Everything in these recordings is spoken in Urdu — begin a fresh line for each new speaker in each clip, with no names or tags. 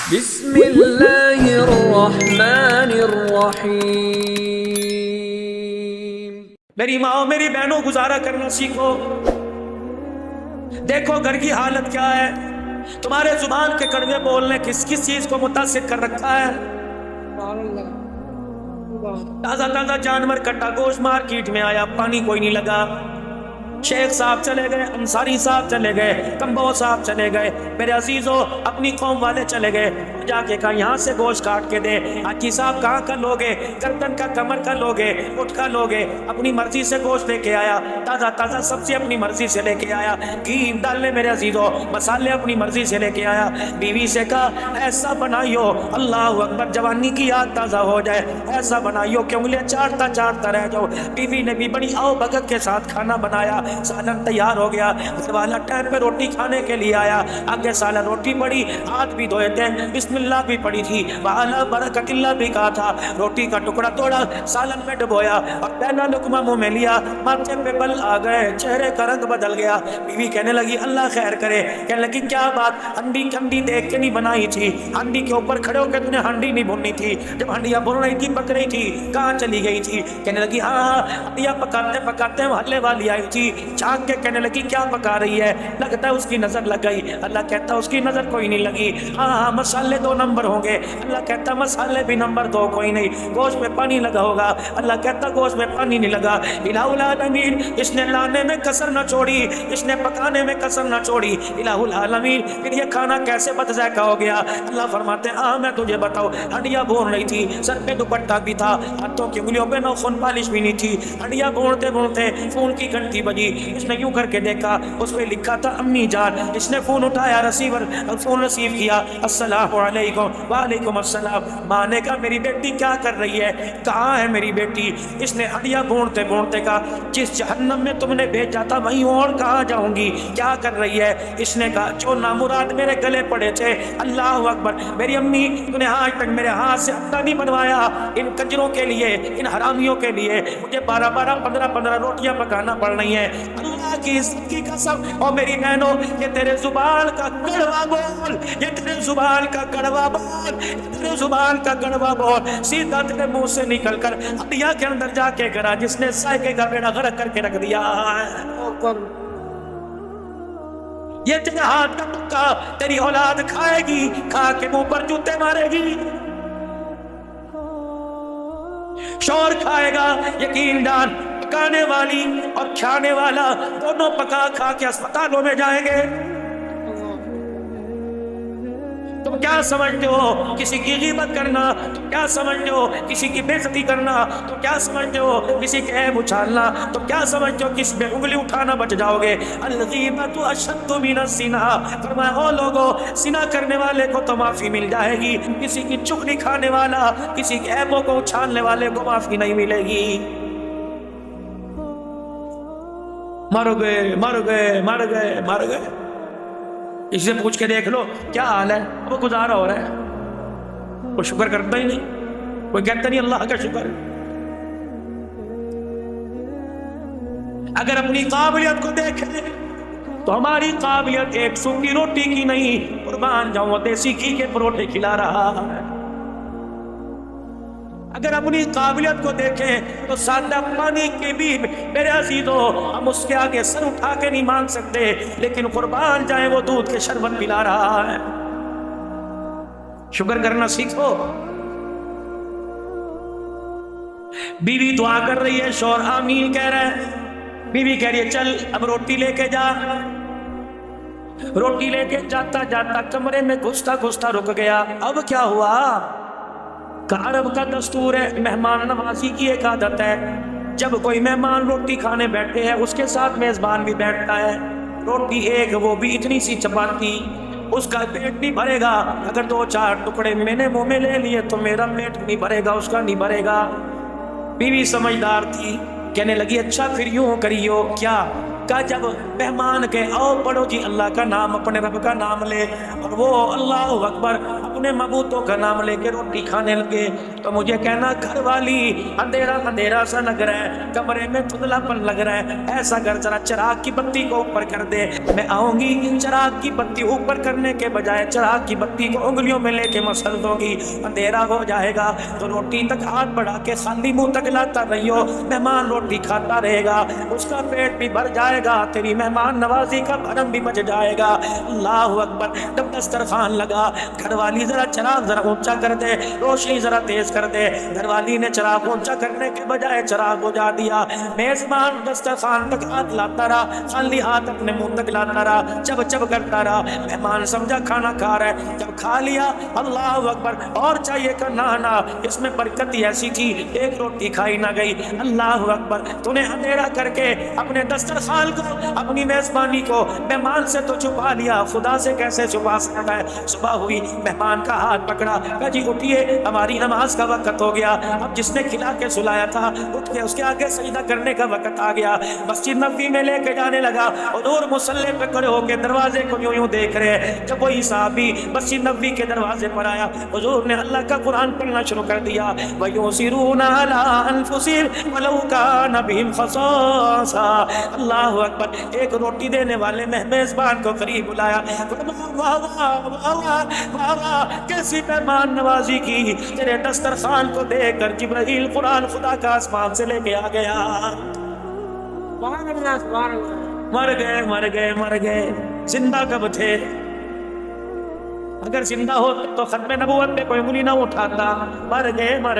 بسم اللہ الرحمن الرحیم۔
میری ماں میری بہنوں گزارا کرنا سیکھو۔ دیکھو گھر کی حالت کیا ہے، تمہارے زبان کے کڑوے بولنے کس کس چیز کو متاثر کر رکھا ہے۔ تازہ تازہ جانور کٹا گوشت مارکیٹ میں آیا، پانی کوئی نہیں لگا۔ شیخ صاحب چلے گئے، انصاری صاحب چلے گئے، کمبو صاحب چلے گئے، میرے عزیزوں اپنی قوم والے چلے گئے، جا کے کہا یہاں سے گوشت کاٹ کے دے۔ حاجی صاحب کہاں کا لوگے، گردن کا کمر کا لوگے، اٹھ کا لوگے۔ اپنی مرضی سے گوشت لے کے آیا، تازہ تازہ سبزی اپنی مرضی سے لے کے آیا، گھی ڈالنے میرے عزیزوں مسالے اپنی مرضی سے لے کے آیا۔ بیوی سے کہا ایسا بنائیو اللہ اکبر جوانی کی یاد تازہ ہو جائے، ایسا بنائیو کہ انگلیاں چاٹتا چاٹتا رہ جاؤ۔ بیوی نے بھی بڑی آؤ بھگت کے ساتھ کھانا بنایا، سالن تیار ہو گیا۔ والا ٹائم پہ روٹی کھانے کے لیے آیا، آگے سالن روٹی پڑی، ہاتھ بھی دھوئے تھے، بسم اللہ بھی پڑی تھی، والا برکت اللہ بھی کہا تھا۔ روٹی کا ٹکڑا توڑا، سالن میں ڈبویا اور پہلا لقمہ منہ میں لیا، ماتھے پہ بل آ گئے، چہرے کا رنگ بدل گیا۔ بیوی کہنے لگی اللہ خیر کرے، کہنے لگی کیا بات، ہنڈی کھنڈی دیکھ کے نہیں بنائی تھی، ہنڈی کے اوپر کھڑے ہو کے تم نے ہنڈی نہیں بھونی تھی، جب ہنڈیاں بھون رہی تھی پک رہی تھی، کہاں چلی گئی تھی؟ کہنے لگی ہاں ہنڈیاں پکاتے پکاتے محلے والی آئی تھی، جھانک کے کہنے لگی کیا پکا رہی ہے؟ لگتا ہے اس کی نظر لگ گئی۔ اللہ کہتا اس کی نظر کوئی نہیں لگی، ہاں مسالے 2 نمبر ہوں گے۔ اللہ کہتا مسالے بھی نمبر 2 کوئی نہیں، گوشت میں پانی لگا ہوگا۔ اللہ کہتا گوشت میں پانی نہیں لگا۔ الہ العالمین اس نے لانے میں کسر نہ چھوڑی، اس نے پکانے میں کسر نہ چھوڑی۔ الہ العالمین پھر یہ کھانا کیسے بد ذائقہ ہو گیا؟ اللہ فرماتے ہیں ہاں میں تجھے بتاؤ، ہنڈیاں بھون رہی تھی، سر پہ دوپٹہ بھی تھا، ہاتھوں کی انگلیوں پہ ناخن پالش بھی نہیں تھی، ہنڈیاں بھونتے بھونتے فون کی گھنٹی بجی۔ اس نے یوں کر کے دیکھا، اس پہ لکھا تھا امی جان۔ اس نے فون اٹھایا، فون ریسیو کیا، السلام علیکم۔ وعلیکم السلام۔ ماں نے کہا میری بیٹی کیا کر رہی ہے، کہاں ہے میری بیٹی؟ اس نے ہڈیاں بھونتے بھونتے کہا جس جہنم میں تم نے بھیجا تھا وہیں اور کہاں جاؤں گی، کیا کر رہی ہے؟ اس نے کہا جو نامراد میرے گلے پڑے تھے، اللہ اکبر میری امی تو نے آج تک میرے ہاتھ سے انڈا نہیں بنوایا، ان کنجروں کے لیے، ان حرامیوں کے لیے مجھے 12 15 روٹیاں پکانا پڑ رہی ہیں۔ اللہ کی عزت کی قسم اور میری بہنوں یہ تیرے زبان کا کڑوا بول، یہ تیرے زبان کا کڑوا بول، تیرے زبان کا کڑوا بول سیدھا تیرے منہ سے نکل کر ہڈیاں کے اندر جا کے گرا جس نے سائیکے کا بیڑا غرق کر کے رکھ دیا ہے۔ یہ تیرے ہاتھ کا پکا تیری اولاد کھائے گی، کھا کے منہ پر جوتے مارے گی۔ شور کھائے گا، یقین ڈال پکانے والی اور کھانے والا دونوں پکا کھا کے اسپتالوں میں جائیں گے۔ تم کیا سمجھتے ہو کسی کی غیبت کرنا، تم کیا سمجھتے ہو کسی کی بے عزتی کرنا، تم کیا سمجھتے ہو کسی کے عیب اچھالنا، تم کیا سمجھتے ہو کس پہ انگلی اٹھانا بچ جاؤ گے؟ الغیبت اشد من الزنا، فرمایا او لوگوں زنا کرنے والے کو تو معافی مل جائے گی، کسی کی چغلی کھانے والا، کسی کے عیبوں کو اچھالنے والے کو معافی نہیں ملے گی۔ مر گئے مر گئے مر گئے مر گئے۔ اس سے پوچھ کے دیکھ لو کیا حال ہے، وہ گزارا ہو رہا ہے، کوئی شکر کرتا ہی نہیں، کوئی کہتا نہیں اللہ کا شکر۔ اگر اپنی قابلیت کو دیکھیں تو ہماری قابلیت 1 سو کی روٹی کی نہیں، قربان جاؤں دیسی گھی کے پروٹھے کھلا رہا ہے۔ اگر اپنی قابلیت کو دیکھیں تو سادہ پانی کے بھی میرے عزیزوں ہم اس کے آگے سر اٹھا کے نہیں مانگ سکتے، لیکن قربان جائیں وہ دودھ کے شربت پلا رہا ہے۔ شکر کرنا سیکھو۔ بیوی دعا کر رہی ہے، شوہر آمین کہہ رہا ہے۔ بیوی کہہ رہی ہے چل اب روٹی لے کے جا۔ روٹی لے کے جاتا جاتا کمرے میں گھستا گھستا رک گیا۔ اب کیا ہوا؟ عرب کا دستور ہے، مہمان نوازی کی ایک عادت ہے، جب کوئی مہمان روٹی کھانے بیٹھے ہیں اس کے ساتھ میزبان بھی بیٹھتا ہے۔ روٹی ایک وہ بھی اتنی سی چپاتی، اس کا پیٹ نہیں بھرے گا، اگر 2-4 ٹکڑے میں نے منہ میں لے لیے تو میرا پیٹ نہیں بھرے گا، اس کا نہیں بھرے گا۔ بیوی سمجھدار تھی، کہنے لگی اچھا پھر یوں کریو کیا، کہ جب مہمان کے آؤ پڑھو جی اللہ کا نام، اپنے رب کا نام لے، اور وہ اللہ اکبر اپنے مبوتوں کا نام لے کے روٹی کھانے لگے، تو مجھے کہنا گھر والی اندھیرا اندھیرا سا لگ رہا ہے، کمرے میں دھندلا پن لگ رہا ہے، ایسا کر ذرا چراغ کی بتی کو اوپر کر دے، میں آؤں گی چراغ کی بتی اوپر کرنے کے بجائے چراغ کی بتی کو انگلیوں میں لے کے مسل دوں گی، اندھیرا ہو جائے گا تو روٹی تک ہاتھ بڑھا کے خالی منہ تک لاتا رہیو، مہمان روٹی کھاتا رہے گا، اس کا پیٹ بھی بھر جائے گا، تیری مہمان نوازی کا بھرم بھی مچ جائے گا۔ اللہ اکبر۔ جب دسترخوان لگا، گھر والی ذرا چراغ ذرا اونچا کر دے، روشنی ذرا تیز کر دے، گھر والی نے چراغ اونچا کرنے کے بجائے چراغ بجھا دیا، میزبان دسترخوان تک ہاتھ لاتا رہا، خالی ہاتھ اپنے منہ تک لاتا رہا، چب چب کرتا رہا، مہمان سمجھا کھانا کھا رہا ہے، جب کھا لیا اللہ اکبر اور چاہیے کہ نہ اس میں برکت ہی ایسی تھی، ایک روٹی کھائی نہ گئی۔ اللہ اکبر۔ تو نے اندھیرا کر کے اپنے دسترخوان کو، اپنی میزبانی کو مہمان سے تو چھپا لیا، خدا سے کیسے چھپا سکتا ہے؟ صبح ہوئی، مہمان کا ہاتھ پکڑا، کہا جی اٹھیے ہماری نماز کا وقت ہو گیا، اب جس نے کھلا کے سلایا تھا اٹھ کے اس کے آگے سجدہ کرنے کا وقت آ گیا۔ مسجد نبوی میں لے کے جانے لگا، حضور مصلی پہ کھڑے ہو کے دروازے کو یوں دیکھ رہے، جب وہی صحابی مسجد نبوی کے دروازے پر آیا، حضور نے اللہ کا قرآن پڑھنا شروع کر دیا، وَيُؤْثِرُونَ عَلَىٰ أَنفُسِهِمْ وَلَوْ كَانَ بِهِمْ خَصَاصَةٌ۔ اللہ اکبر۔ ایک روٹی دینے والے میزبان کو قریب بلایا، واہ واہ واہ واہ، کیسی مہمان نوازی کی، تیرے دسترخوان کو دیکھ کر جبرائیل قرآن خدا کا آسمان سے لے کے آ گیا۔ مر گئے، زندہ کب تھے؟ اگر زندہ ہو تو ختم نبوت پہ کوئی انگلی نہ اٹھاتا، مر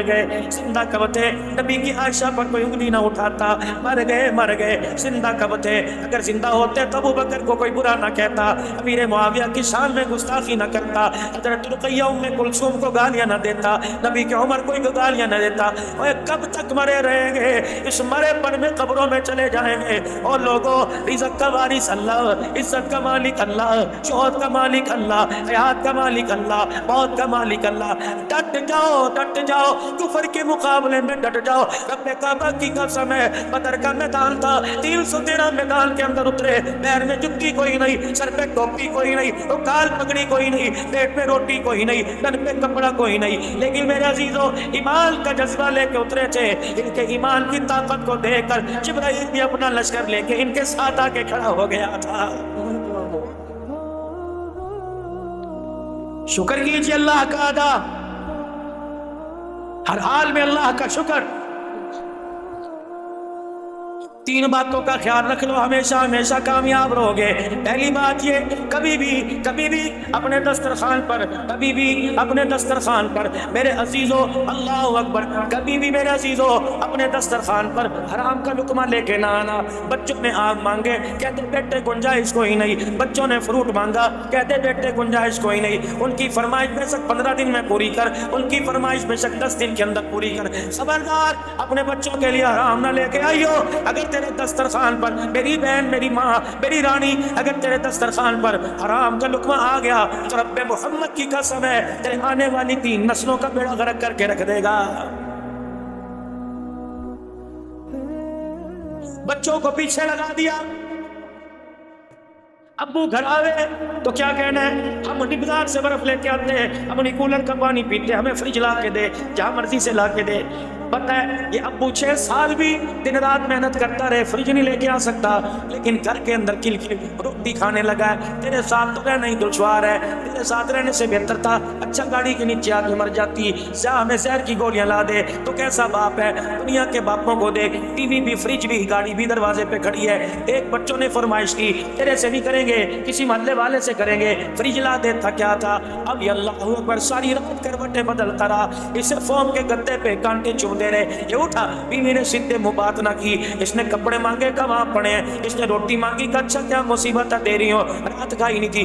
گئے، زندہ کب تھے؟ نبی کی عائشہ پر کوئی انگلی نہ اٹھاتا، مر گئے، زندہ کب تھے؟ اگر زندہ ہوتے تو ابو بکر کو کوئی برا نہ کہتا، امیر معاویہ کی شان میں گستاخی نہ کرتا، حضرت رقیہ ام کلثوم کو گالیاں نہ دیتا، نبی کے عمر کو گالیاں نہ دیتا۔ اور کب تک مرے رہیں گے؟ اس مرے پر میں قبروں میں چلے جائیں گے، اور لوگوں رزق کا وارث اللہ، عزت کا مالک اللہ، شہرت کا مالک اللہ، حیات کا مالک اللہ، موت کا مالک اللہ۔ ڈٹ جاؤ، کفر کے مقابلے میں ڈٹ جاؤ۔ رب کعبہ کی قسم ہے، بدر کا میدان تھا، 313 میدان کے اندر اترے، پیر میں جتی کوئی نہیں، سر پہ ٹوپی کوئی نہیں، کال پگڑی کوئی نہیں، پیٹ میں روٹی کوئی نہیں، تن پہ کپڑا کوئی نہیں، لیکن میرے عزیزوں ایمان کا جذبہ لے کے اترے تھے۔ ان کے ایمان کی طاقت کو دیکھ کر جبرائیل بھی اپنا لشکر لے کے ان کے ساتھ آ کے کھڑا ہو گیا تھا۔ شکر کیجیے اللہ کا ادا، ہر حال میں اللہ کا شکر۔ 3 باتوں کا خیال رکھ لو، ہمیشہ کامیاب رہو گے۔ پہلی بات یہ، کبھی بھی اپنے دسترخوان پر میرے عزیزوں، اللہ اکبر، کبھی بھی میرے عزیزوں اپنے دسترخوان پر حرام کا لقمہ لے کے نہ آنا۔ بچوں نے آم مانگے، کہتے بیٹے گنجائش کوئی نہیں، بچوں نے فروٹ مانگا، کہتے بیٹے گنجائش کوئی نہیں، ان کی فرمائش بے شک 15 دن میں پوری کر، ان کی فرمائش بے شک 10 دن کے اندر پوری کر۔ خبردار اپنے بچوں کے لیے حرام نہ لے کے آئیو۔ اگر تیرے دسترخوان پر، میری بہن، میری ماں، میری رانی، اگر تیرے دسترخوان پر حرام کا لقمہ آ گیا تو رب محمد کی قسم ہے تیرے آنے والی 3 نسلوں کا بیڑا غرق کر کے رکھ دے گا۔ بچوں کو پیچھے لگا دیا، ابو گھر آوے تو کیا کہنا ہے؟ ہم بازار سے برف لے کے آتے ہیں، ہم کولر کا پانی پیتے ہیں، ہمیں فریج لا کے دے، جہاں مرضی سے لا کے دے۔ پتہ ہے یہ ابو 6 سال بھی دن رات محنت کرتا رہے، فریج نہیں لے کے آ سکتا، لیکن گھر کے اندر کل روٹی کھانے لگا ہے۔ تیرے ساتھ تو رہنا ہی دشوار ہے، تیرے ساتھ رہنے سے بہتر تھا اچھا گاڑی کے نیچے آ کے مر جاتی، ہمیں زہر کی گولیاں لا دے۔ تو کیسا باپ ہے؟ دنیا کے باپوں کو دیکھ، ٹی وی بھی، فریج بھی، گاڑی بھی دروازے پہ کھڑی ہے۔ ایک بچوں نے فرمائش کی، تیرے سے نہیں کریں گے، کسی محلے والے سے کریں گے، فریج لا دے تھا کیا تھا؟ اب یہ اللہ اکبر ساری رات کروٹیں بدلتا رہا، اسے فوم کے گدے پہ کانٹے چوم دے رہے۔ یہ اٹھا، بیوی نے سیدھے منہ بات نہ کی، اس نے کپڑے مانگے کا وہاں پڑے ہیں، اس نے روٹی مانگی کا اچھا کیا مصیبت دے رہی ہو، رات کھائی نہیں تھی،